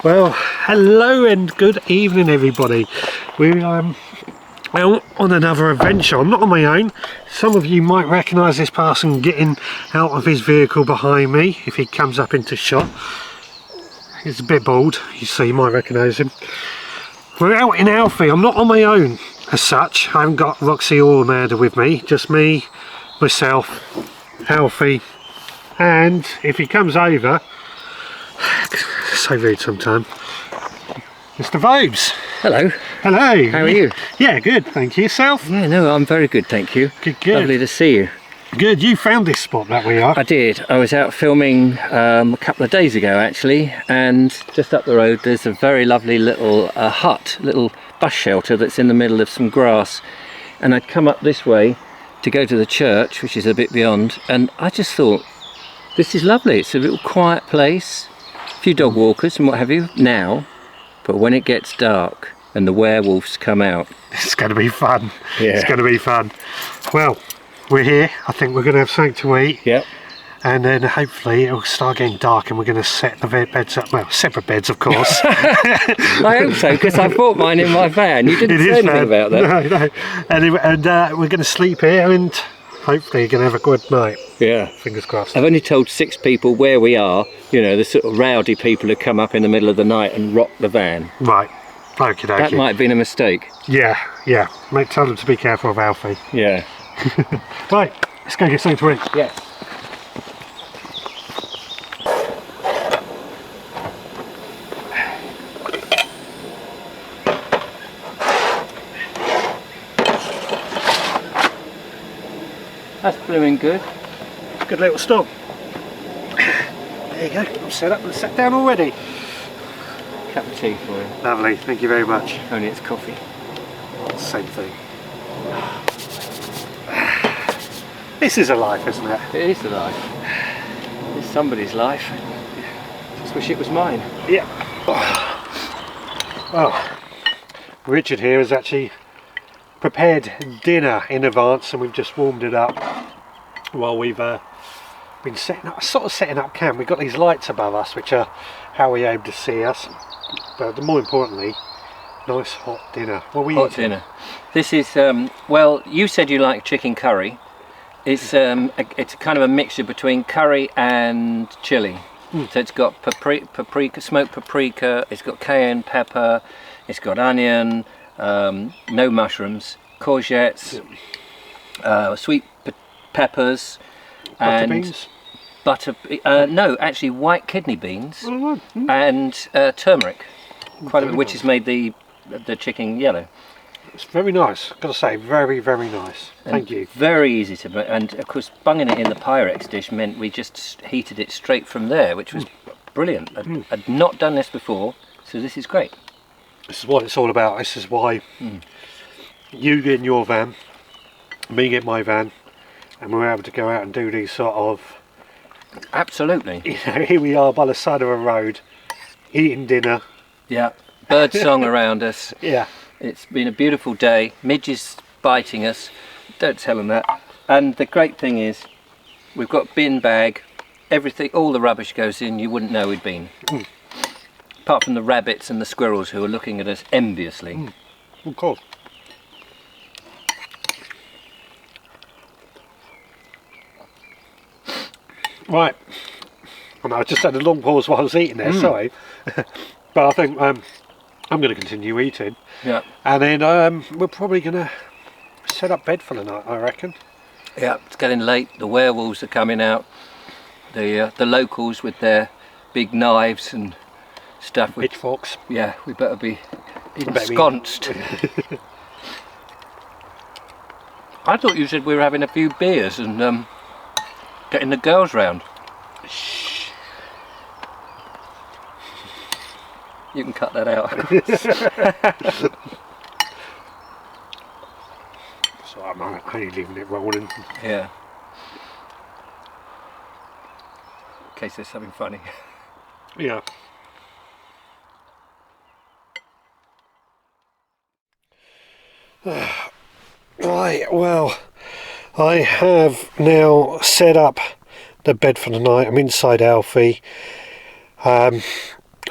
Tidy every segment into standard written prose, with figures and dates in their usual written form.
Well, hello and good evening everybody. We're out on another adventure. I'm not on my own. Some of you might recognise this person getting out of his vehicle behind me if he comes up into shot. He's a bit bald, so you might recognise him. We're out in Alfie. I'm not on my own as such. I haven't got Roxy or Amanda with me, just me, myself, Alfie, and if he comes over, so rude sometimes, Mr. Vobes. Hello. Hello. How are you? Yeah, good, thank you. Yourself? Yeah, no, I'm very good, thank you. Good, good. Lovely to see you. Good, you found this spot that we are. I did. I was out filming a couple of days ago actually, and just up the road there's a very lovely little hut, little bus shelter that's in the middle of some grass, and I'd come up this way to go to the church, which is a bit beyond, and I just thought, this is lovely. It's a little quiet place, a few dog walkers and what have you now, but when it gets dark and the werewolves come out, It's going to be fun. Yeah. It's going to be fun. Well, we're here. I think we're going to have something to eat. Yep. And then hopefully it'll start getting dark and we're going to set the beds up. Well, separate beds, of course. I hope so, because I bought mine in my van. You didn't say anything about that. No. Anyway, and we're going to sleep here and hopefully you're going to have a good night. Yeah. Fingers crossed. I've only told 6 people where we are, you know, the sort of rowdy people who come up in the middle of the night and rock the van. Right. Okie dokie. That might have been a mistake. Yeah, yeah. Mate, tell them to be careful of Alfie. Yeah. Right, let's go get something to eat. Yes. That's blooming good. Good little stop. There you go. I'm set up and sat down already. Cup of tea for you. Lovely. Thank you very much. Only it's coffee. Same thing. This is a life, isn't it? It is the life. It's somebody's life. Just wish it was mine. Yeah. Well, Richard here has actually prepared dinner in advance and we've just warmed it up while we've been setting up camp. We've got these lights above us which are how we're able to see us, but more importantly, nice hot dinner. What are we Hot eating? dinner. This is, well, you said you like chicken curry. It's it's kind of a mixture between curry and chili. So it's got paprika, smoked paprika, it's got cayenne pepper, it's got onion, no mushrooms, courgettes, sweet peppers, Butter and beans? no, actually white kidney beans, Oh, right. and turmeric, quite a bit, Very which nice. has made the chicken yellow. It's very nice. Got to say, very, very nice. Thank And you. Very easy to make, and of course bunging it in the Pyrex dish meant we just heated it straight from there, which was brilliant. I'd not done this before, so this is great. This is what it's all about. This is why you get in your van, me get my van, and we're able to go out and do these sort of, Absolutely. you know, here we are by the side of a road, eating dinner. Yeah. Bird song around us. Yeah. It's been a beautiful day. Midges biting us. Don't tell them that. And the great thing is, we've got bin bag. Everything, all the rubbish goes in. You wouldn't know we'd been. Apart from the rabbits and the squirrels who are looking at us enviously. Of course. Right. Well, I just had a long pause while I was eating there, sorry. But I think I'm going to continue eating. Yeah. And then we're probably going to set up bed for the night, I reckon. Yeah. It's getting late. The werewolves are coming out. The locals with their big knives and stuff. Pitchforks. Yeah, we better be better be- ensconced. I thought you said we were having a few beers and getting the girls round. Shh. You can cut that out. So I'm only leaving it rolling. Yeah. In case there's something funny. Yeah. Right, well, I have now set up the bed for the night. I'm inside Alfie.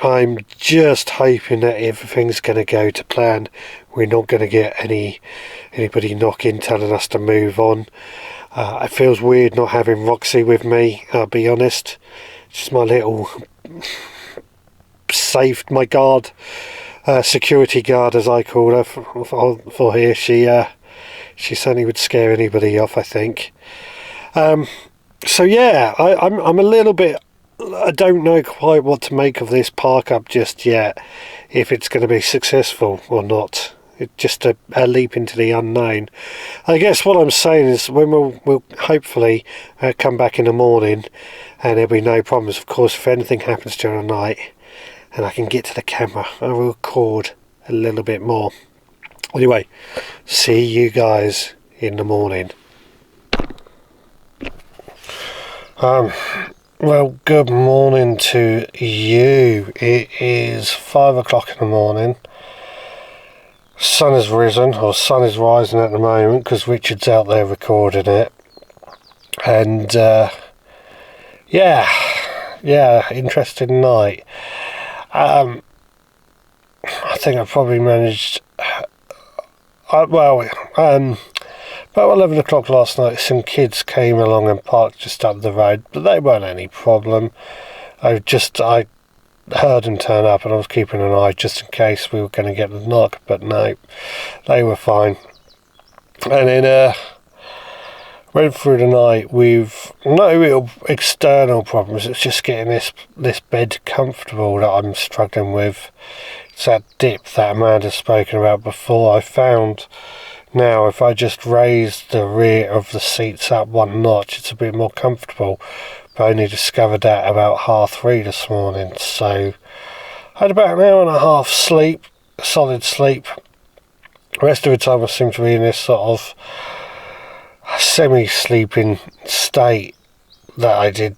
I'm just hoping that everything's going to go to plan. We're not going to get anybody knocking telling us to move on. It feels weird not having Roxy with me, I'll be honest. She's my little safe, my guard, security guard as I call her for here. She certainly would scare anybody off, I think. So yeah, I'm a little bit, I don't know quite what to make of this park up just yet, if it's going to be successful or not. It's just a leap into the unknown. I guess what I'm saying is when we'll hopefully come back in the morning and there'll be no problems. Of course, if anything happens during the night and I can get to the camera, I will record a little bit more. Anyway, see you guys in the morning. Well, good morning to you. It is 5 o'clock in the morning. Sun has risen, or sun is rising at the moment, because Richard's out there recording it. And yeah, interesting night. I think I probably managed. About 11 o'clock last night, some kids came along and parked just up the road, but they weren't any problem. I heard them turn up and I was keeping an eye just in case we were going to get the knock, but no, they were fine. And then went through the night with no real external problems. It's just getting this bed comfortable that I'm struggling with. It's that dip that Amanda's spoken about before. I found now if I just raise the rear of the seats up one notch, it's a bit more comfortable. But I only discovered that about 3:30 this morning. So I had about an hour and a half sleep, solid sleep. The rest of the time I seem to be in this sort of semi-sleeping state that I did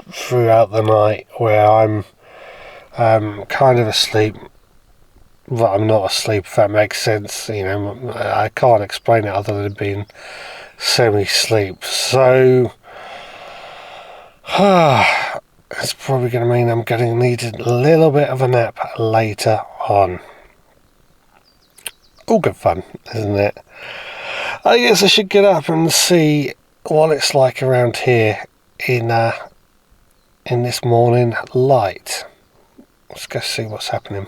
throughout the night, where I'm kind of asleep, but I'm not asleep, if that makes sense. You know, I can't explain it other than being semi-sleep. So it's probably going to mean I'm going to need a little bit of a nap later on. All good fun, isn't it? I guess I should get up and see what it's like around here in this morning light. Let's go see what's happening.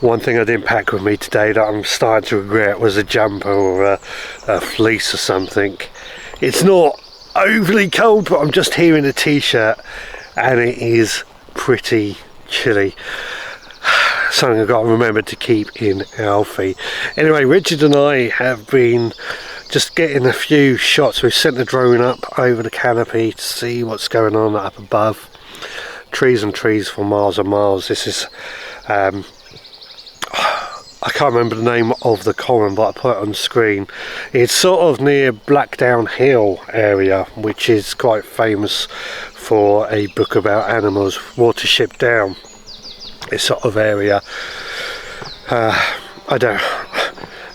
One thing I didn't pack with me today that I'm starting to regret was a jumper or a fleece or something. It's not overly cold, but I'm just here in a t-shirt and it is pretty chilly. Something I've got to remember to keep in healthy. Anyway, Richard and I have been just getting a few shots. We've sent the drone up over the canopy to see what's going on up above. Trees and trees for miles and miles. This is I can't remember the name of the common, but I put it on screen. It's sort of near Blackdown Hill area, which is quite famous for a book about animals, Watership Down. This sort of area. I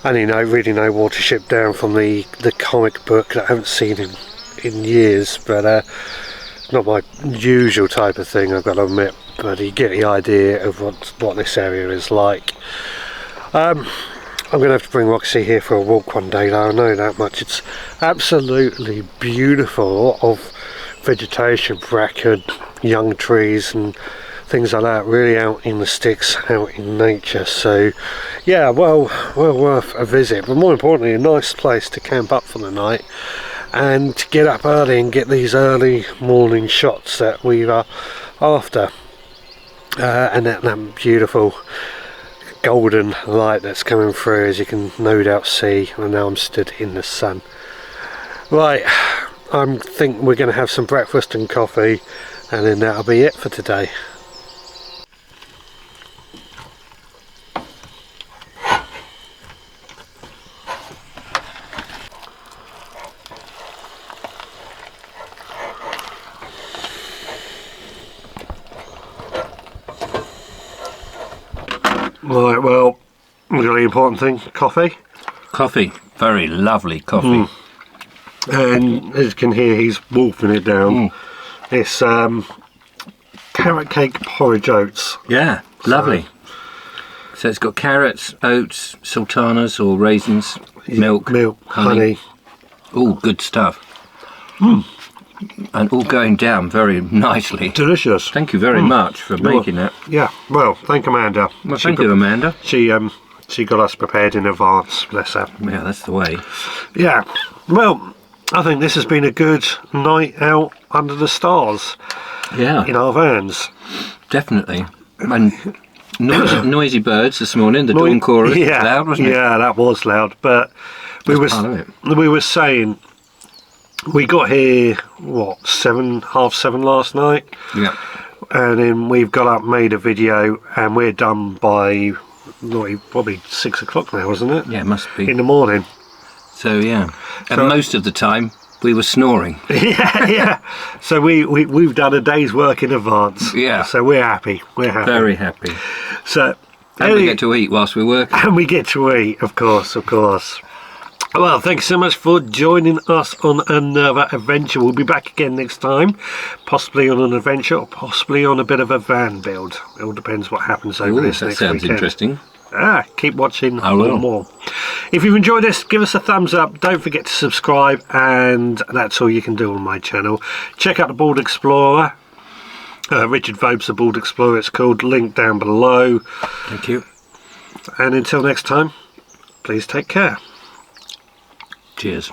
only really know Watership Down from the comic book that I haven't seen in years, but not my usual type of thing, I've got to admit. But you get the idea of what this area is like. I'm going to have to bring Roxy here for a walk one day, though, I know that much. It's absolutely beautiful of vegetation, bracken, young trees and things like that, really out in the sticks, out in nature. So yeah, well worth a visit, but more importantly a nice place to camp up for the night and to get up early and get these early morning shots that we are after, and that beautiful golden light that's coming through, as you can no doubt see. And now I'm stood in the sun. Right, I think we're going to have some breakfast and coffee, and then that'll be it for today. Right, well, we've got the important thing, coffee. Coffee, very lovely coffee. And as you can hear, he's wolfing it down. It's carrot cake porridge oats. Yeah, lovely. So it's got carrots, oats, sultanas or raisins, milk, honey. All good stuff. And all going down very nicely. Delicious. Thank you very much for making that. Yeah, well, thank Amanda. Well, thank you, Amanda. She got us prepared in advance, bless her. Yeah, that's the way. Yeah, well, I think this has been a good night out under the stars. Yeah. In our vans. Definitely. And noisy birds this morning, the dawn chorus. Yeah, Loud, wasn't it? Yeah, that was loud. But we were saying we got here half seven last night. Yeah. And then we've got up, made a video, and we're done by probably 6 o'clock now, isn't it? Yeah, it must be. In the morning. So yeah. And most of the time we were snoring. yeah. So we've done a day's work in advance. Yeah. So we're happy. We're happy. Very happy. So and we get to eat whilst we work. And we get to eat, of course. Well, thanks so much for joining us on another adventure. We'll be back again next time, possibly on an adventure or possibly on a bit of a van build. It all depends what happens over this next weekend. That sounds interesting. Keep watching I will. more. If you've enjoyed this, give us a thumbs up. Don't forget to subscribe, and that's all you can do on my channel. Check out the Bald Explorer. Richard Vobes, the Bald Explorer, it's called. Link down below. Thank you. And until next time, please take care. Cheers.